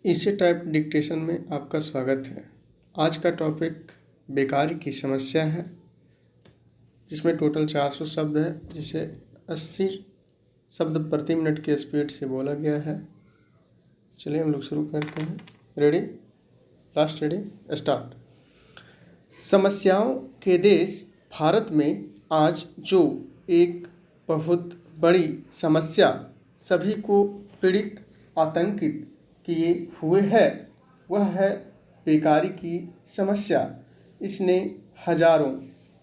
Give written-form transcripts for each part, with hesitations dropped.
इसी type dictation में आपका स्वागत है। आज का टॉपिक बेकारी की समस्या है, जिसमें टोटल 400 शब्द है, जिसे 80 शब्द प्रति मिनट के स्पीड से बोला गया है। चलिए हम लोग शुरू करते हैं। Ready, last, ready, start. समस्याओं के देश भारत में आज जो एक बहुत बड़ी समस्या सभी को पीड़ित, आतंकित किए हुए है, वह है बेकारी की समस्या। इसने हजारों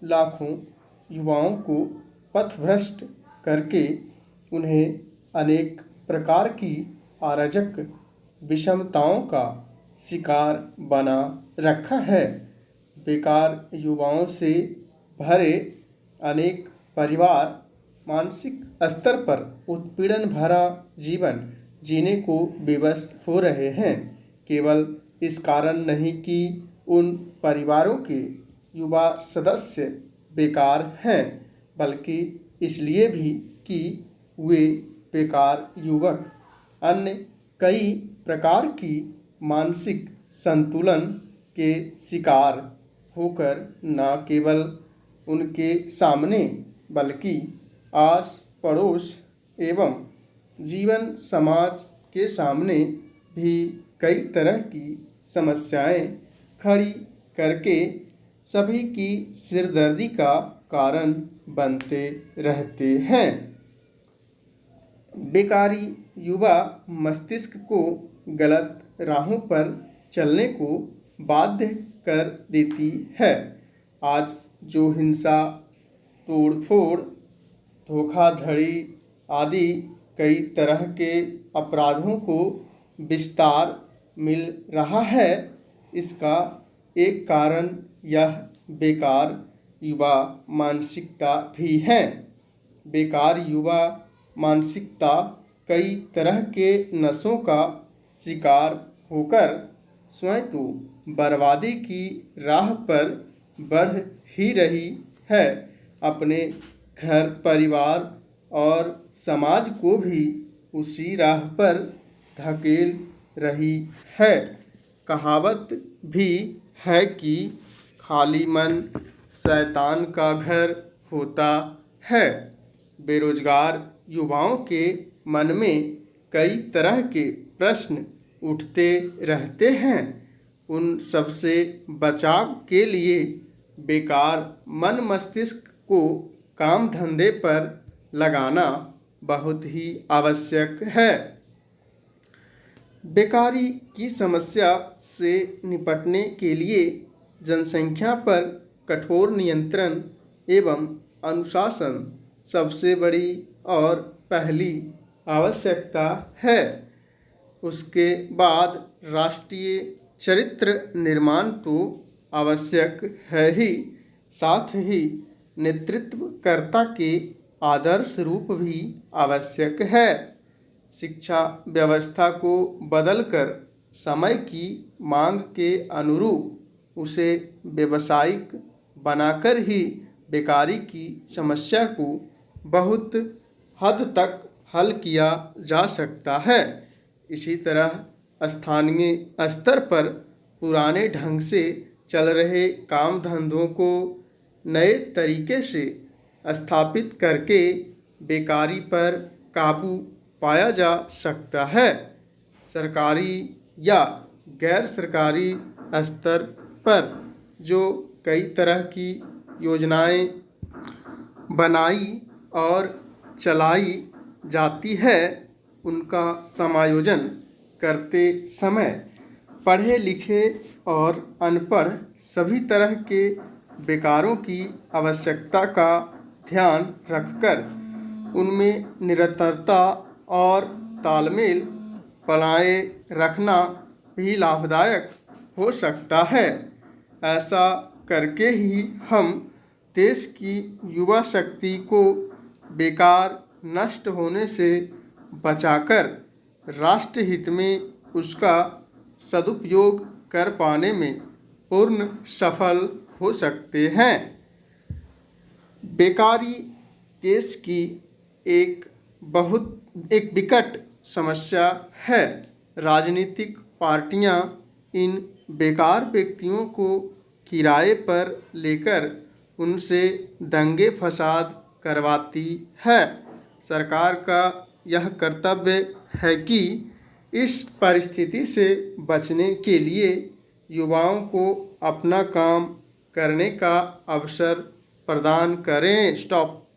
लाखों युवाओं को पथभ्रष्ट करके उन्हें अनेक प्रकार की अराजक विषमताओं का शिकार बना रखा है। बेकार युवाओं से भरे अनेक परिवार मानसिक स्तर पर उत्पीड़न भरा जीवन जीने को विवश हो रहे हैं। केवल इस कारण नहीं कि उन परिवारों के युवा सदस्य बेकार हैं, बल्कि इसलिए भी कि वे बेकार युवक अन्य कई प्रकार की मानसिक संतुलन के शिकार होकर न केवल उनके सामने बल्कि आस पड़ोस एवं जीवन समाज के सामने भी कई तरह की समस्याएं खड़ी करके सभी की सिरदर्दी का कारण बनते रहते हैं। बेकारी युवा मस्तिष्क को गलत राहों पर चलने को बाध्य कर देती है। आज जो हिंसा, तोड़फोड़, धोखाधड़ी आदि कई तरह के अपराधों को विस्तार मिल रहा है, इसका एक कारण यह बेकार युवा मानसिकता भी है। बेकार युवा मानसिकता कई तरह के नशों का शिकार होकर स्वयं तो बर्बादी की राह पर बढ़ ही रही है, अपने घर परिवार और समाज को भी उसी राह पर धकेल रही है। कहावत भी है कि खाली मन शैतान का घर होता है। बेरोजगार युवाओं के मन में कई तरह के प्रश्न उठते रहते हैं। उन सबसे बचाव के लिए बेकार मन मस्तिष्क को काम धंधे पर लगाना बहुत ही आवश्यक है। बेकारी की समस्या से निपटने के लिए जनसंख्या पर कठोर नियंत्रण एवं अनुशासन सबसे बड़ी और पहली आवश्यकता है। उसके बाद राष्ट्रीय चरित्र निर्माण तो आवश्यक है ही, साथ ही नेतृत्वकर्ता के आदर्श रूप भी आवश्यक है। शिक्षा व्यवस्था को बदलकर समय की मांग के अनुरूप उसे व्यावसायिक बनाकर ही बेकारी की समस्या को बहुत हद तक हल किया जा सकता है। इसी तरह स्थानीय स्तर पर पुराने ढंग से चल रहे काम धंधों को नए तरीके से स्थापित करके बेकारी पर काबू पाया जा सकता है। सरकारी या गैर सरकारी स्तर पर जो कई तरह की योजनाएं बनाई और चलाई जाती है, उनका समायोजन करते समय पढ़े लिखे और अनपढ़ सभी तरह के बेकारों की आवश्यकता का ध्यान रखकर उनमें निरंतरता और तालमेल बनाए रखना भी लाभदायक हो सकता है। ऐसा करके ही हम देश की युवा शक्ति को बेकार नष्ट होने से बचाकर राष्ट्र हित में उसका सदुपयोग कर पाने में पूर्ण सफल हो सकते हैं। बेकारी देश की एक विकट समस्या है। राजनीतिक पार्टियां इन बेकार व्यक्तियों को किराए पर लेकर उनसे दंगे फसाद करवाती है। सरकार का यह कर्तव्य है कि इस परिस्थिति से बचने के लिए युवाओं को अपना काम करने का अवसर प्रदान करें। स्टॉप।